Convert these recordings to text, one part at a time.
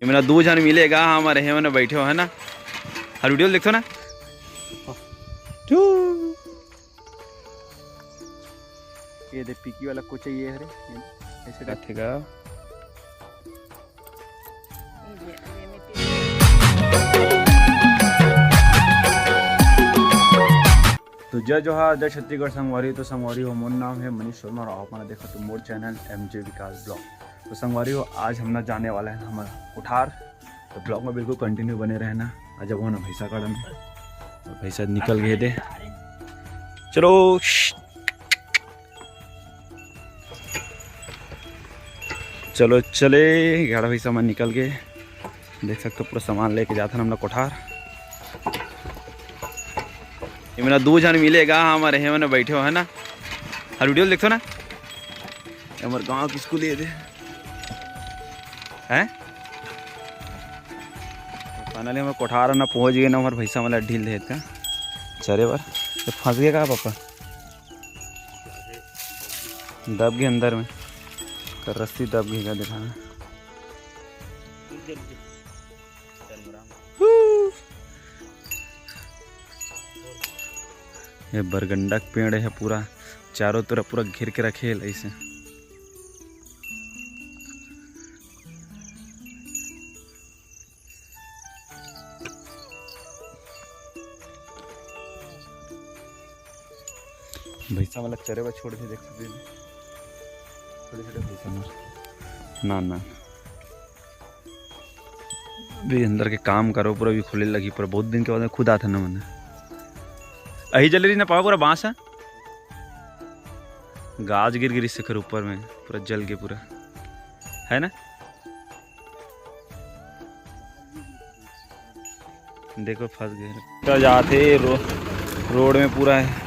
ये मेरा 2 जन मिलेगा हमारे हे मैंने बैठे हो है ना हर वीडियो देखो ना ये दे पिकी वाला को चाहिए है ऐसे रखेगा। तो जय जोहार जय छत्तीसगढ़ संगवारी। तो संगवारी हो मोर नाम है मनीष शर्मा और आप मैंने देखा तो मोर चैनल MJ विकास ब्लॉग। तो संगवारी हो आज हम ना जाने वाला है हमारा कोठार। तो ब्लॉग में बिल्कुल कंटिन्यू बने रहना। आज जब वो ना भैंसा काटन तो भैंसा निकल गए थे। चलो चलो चले 11 भैंसा में निकल गए। देख सकते हो पूरा सामान लेके जाता है हम लोग कोठार। ये मेरा 2 जन मिलेगा हमारे हे मैंने बैठे हो है ना हर वीडियो देखो ना हमारे गाँव किसको लिए थे हैं। फाइनली हमारे कोठार ना पहुंच गए ना हमारे भैंसा वाला ढील देते चरे बार तो फंस गए कहा पापा दब गए अंदर में कर रस्सी दब गई का दिखाना। ये बरगंडा का पेड़ है पूरा चारों तरफ पूरा घेर के रखे है ऐसे। भैंसा वाला चरे हुआ छोड़ के देख सकते हैं छोटे छोटे भैंसा ना ना भी अंदर के काम करो पूरा भी खुले लगी पूरा बहुत दिन के बाद खुद आता ना मैंने अही जल रही ना पावा पूरा बांस है गाज गिर गिरी से कर ऊपर में पूरा जल के पूरा है ना। देखो फंस गए जाते रोड में पूरा है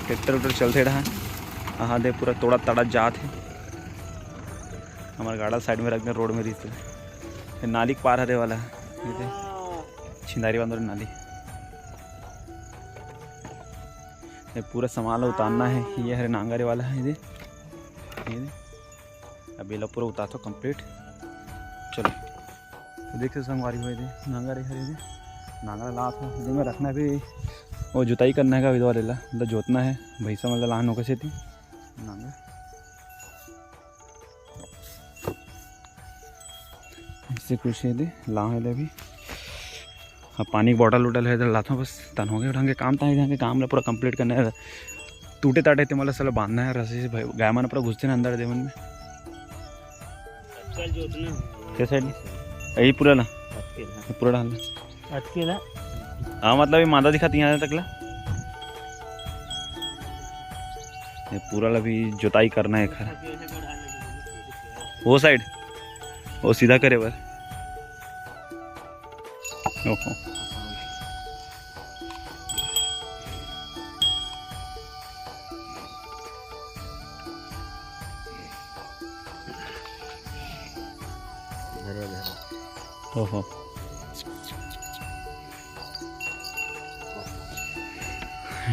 ट्रैक्टर उक्टर चलते रहा। हाँ दे पूरा तोड़ा तड़ा जात है हमारा गाड़ा साइड में रख दे रोड में रिश्ते नाली पार हरे वाला है छिंदारी बांध नाली। ये पूरा सामान उतारना है ये हरे नांगरे वाला है ये अभी ला पूरा उतार तो कंप्लीट। चलो तो देखो संगवारी हुए थे नांगरे हरे नांगरा ला था में रखना भी वो जुताई करना है का विधवा लेला मतलब जोतना है भैंसा मतलब लान होकर से थी नांगा इससे कुछ है दे ला है अभी। हाँ पानी की बॉटल उटल है इधर लाता हूँ बस तन हो गए ढंग के काम था ढंग के काम पूरा कंप्लीट करना है। टूटे टाटे थे मतलब साला बांधना है रस्सी से गाय माना पूरा घुसते ना अंदर देवन में क्या साइड यही पूरा ना पूरा डालना हाँ मतलब ये मादा दिखाती यहाँ तकला ये पूरा अभी जुताई करना है खरा वो साइड वो सीधा करे बार ओहो ओहो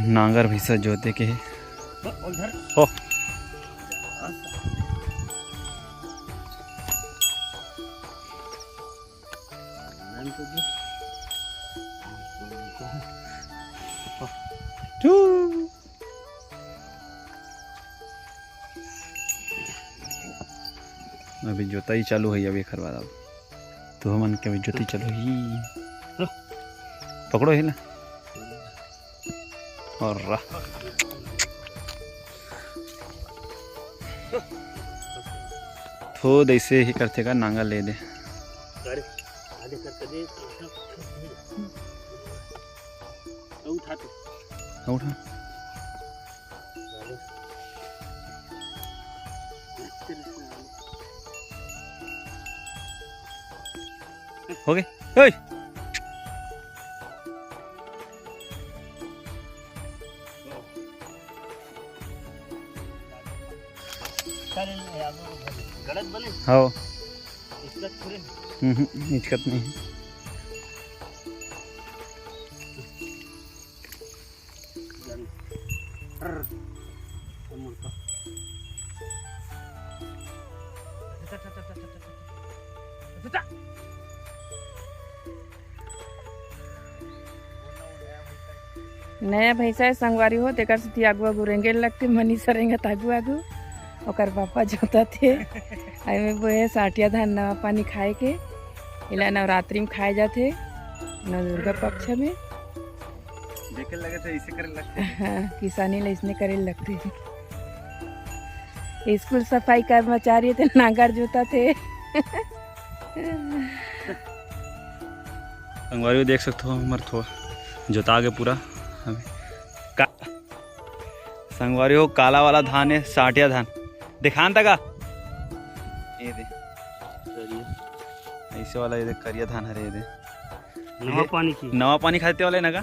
नांगर भैंसा जोते के ओ अभी जोताई चालू है अभी खरवा दो तो मन के अभी जोताई चालू ही पकड़ो है ना और थोड़ा ऐसे ही करते का नांगा ले दे उठा हो गए हाँ दिक्कत नहीं है। नया भैंसा है संगवारी हो तेकर से आगू आगू रेंगे लगते मनी सरेंगे आगू आगू और पापा जोता थे आई वो है साटिया धान नवा पानी खाए के इला नवरात्रि में खाए जाते नव दुर्गा पक्ष में देखे लगे थे इसे करे लगते। हाँ किसानी ले इसने करे लगते। स्कूल सफाई कर्मचारी थे नागर जोता थे। संगवारी देख सकते हो हमारे थोड़ा जोता के पूरा हमें का संगवारी हो काला वाला धान है साटिया धान दिखान तक ये दे ऐसे वाला ये दे करिया धान है ये दे नवा पानी खाते वाले नगा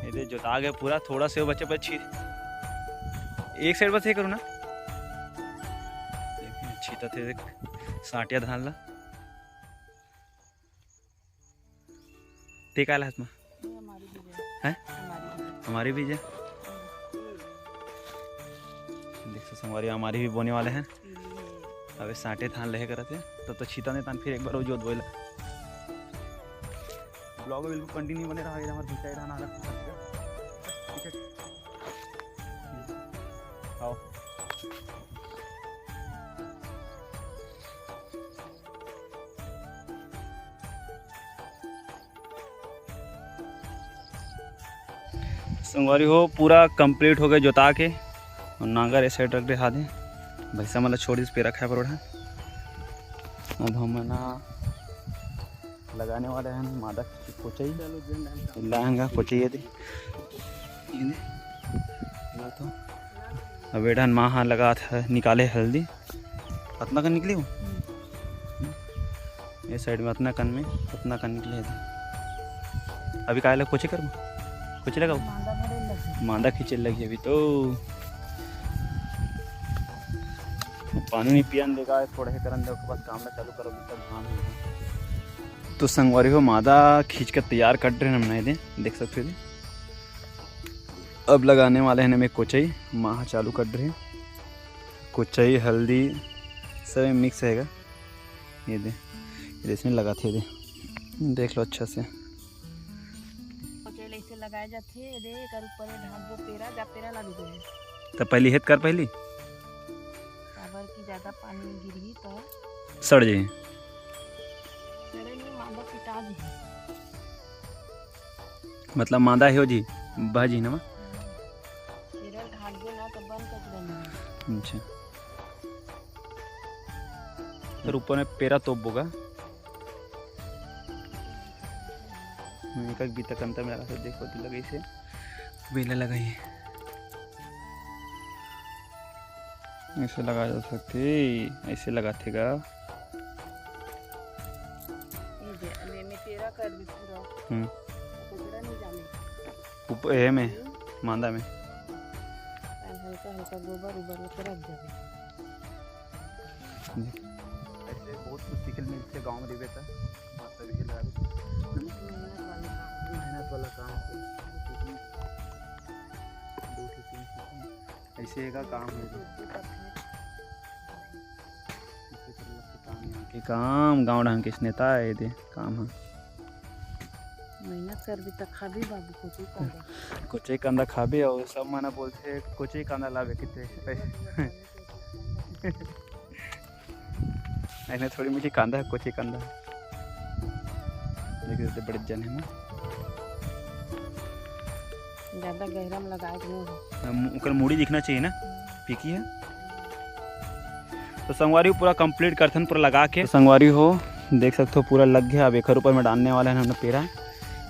ये दे जोता के पूरा थोड़ा से बच्चे पर छीट एक साइड बस ये करूँ ना छीटा थे देख साटिया धान ला ते का हाथ में है हमारी भी है देख सकते हमारी हमारी भी बोने वाले हैं अबे साटे धान लहे करते तब तो छीता नहीं तान फिर एक बार वो जोत बोला ब्लॉग बिल्कुल कंटिन्यू बने रहा हमारा भीतर रहना आओ संगवारी हो पूरा कंप्लीट हो गया जोता के और नांगर ऐसे रख दे हाथ भैसा मतलब छोड़ इस पे रखा है पर अब हम ना लगाने वाले हैं मादा कोचई लाएंगा कोचई ये दे तो अब बेटा माँ हाँ लगा था निकाले हल्दी अतना कन निकली हूँ ये साइड में अतना कन में अतना कन निकले थे अभी का कोचे कर कोचे लगाओ मादा खींचे लगी अभी तो पानी नहीं पियन देगा थोड़ा ही करन दे बस काम में चालू करो तब धान होगा। तो संगवारी हो मादा खींच कर तैयार कर रहे हैं हमने दे देख सकते थे अब लगाने वाले हैं हमें कोचई माह चालू कर रहे हैं कोचई हल्दी सब मिक्स रहेगा ये दे इसमें लगा थे दे देख लो अच्छा से लगाए जाते दे कर ऊपर धान वो पेरा जा पेरा लग गए तब पहली हेत कर पहली काबर की ज्यादा पानी गिरी तो सड़ जाए सड़े नहीं मादा पिटा जी मतलब मादा है हो जी बाजी ना पेरा ढाल दे ना तो बंद कर देना अच्छा फिर ऊपर में पेरा तोप होगा एक बीता कंता में लगा देखो तो लगे इसे बेला लगाइए ऐसे लगा जा सकते ऐसे लगाते का ऊपर है में मांदा में हल्का हल्का गोबर उबर के रख जाए ऐसे बहुत कुछ सीखल में इससे गांव में रिवे था माता भी लगा मेहनत वाला काम ऐसे का काम है काम गाँव ढंग के नेता है दे काम है मेहनत कर भी तक खाबी बाबू कोची कांदा कोची कांदा खाबी और सब माना बोलते कोची कांदा लावे कितने पैसे ऐसे थोड़ी मीठी कांदा है कोची कांदा लेकिन बड़े जन है ना ज़्यादा गहरा में लगाए नहीं उनका मूड़ी दिखना चाहिए ना पीकी है तो संगवारी पूरा कंप्लीट करथन पूरा लगा के तो संगवारी हो देख सकते हो पूरा लग गया अब एक ऊपर में डालने वाला है हमने पेरा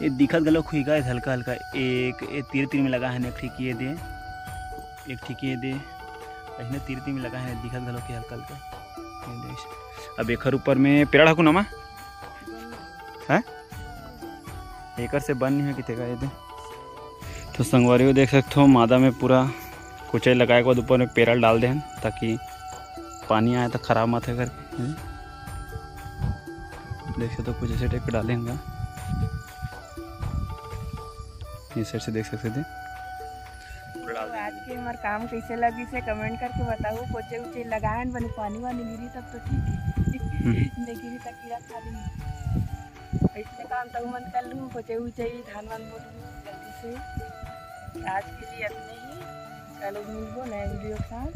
ये दिखत गलो खुईगा हल्का हल्का एक तीर तीर में लगा है एक ठीकी दे एक ठीकी दे ऐसे तीर तीर में लगा है दिखत गलो कि हल्का हल्का अब एक ऊपर में पेड़ा ढाकू नमा है एक से बन नहीं है कितने का ये दे तो संगवारी को देख सकते हो मादा में पूरा कुचाई लगाए के बाद ऊपर में पेड़ा डाल दें ताकि पानी आए तो खराब मत है करके देख सकते हो कुछ ऐसे टाइप पे डालेंगे इस साइड से देख सकते थे आज के हमारे काम कैसे लगी से कमेंट करके बताओ कोचे उचे लगाए बने पानी वानी गिरी तब तो ठीक है नहीं गिरी तक कीड़ा खा ली ऐसे काम तो मन कर लूँ कोचे उचे धान वान बोलूँ जल्दी से से। आज के लिए अपने ही, कल मिलबो नए वीडियो के साथ।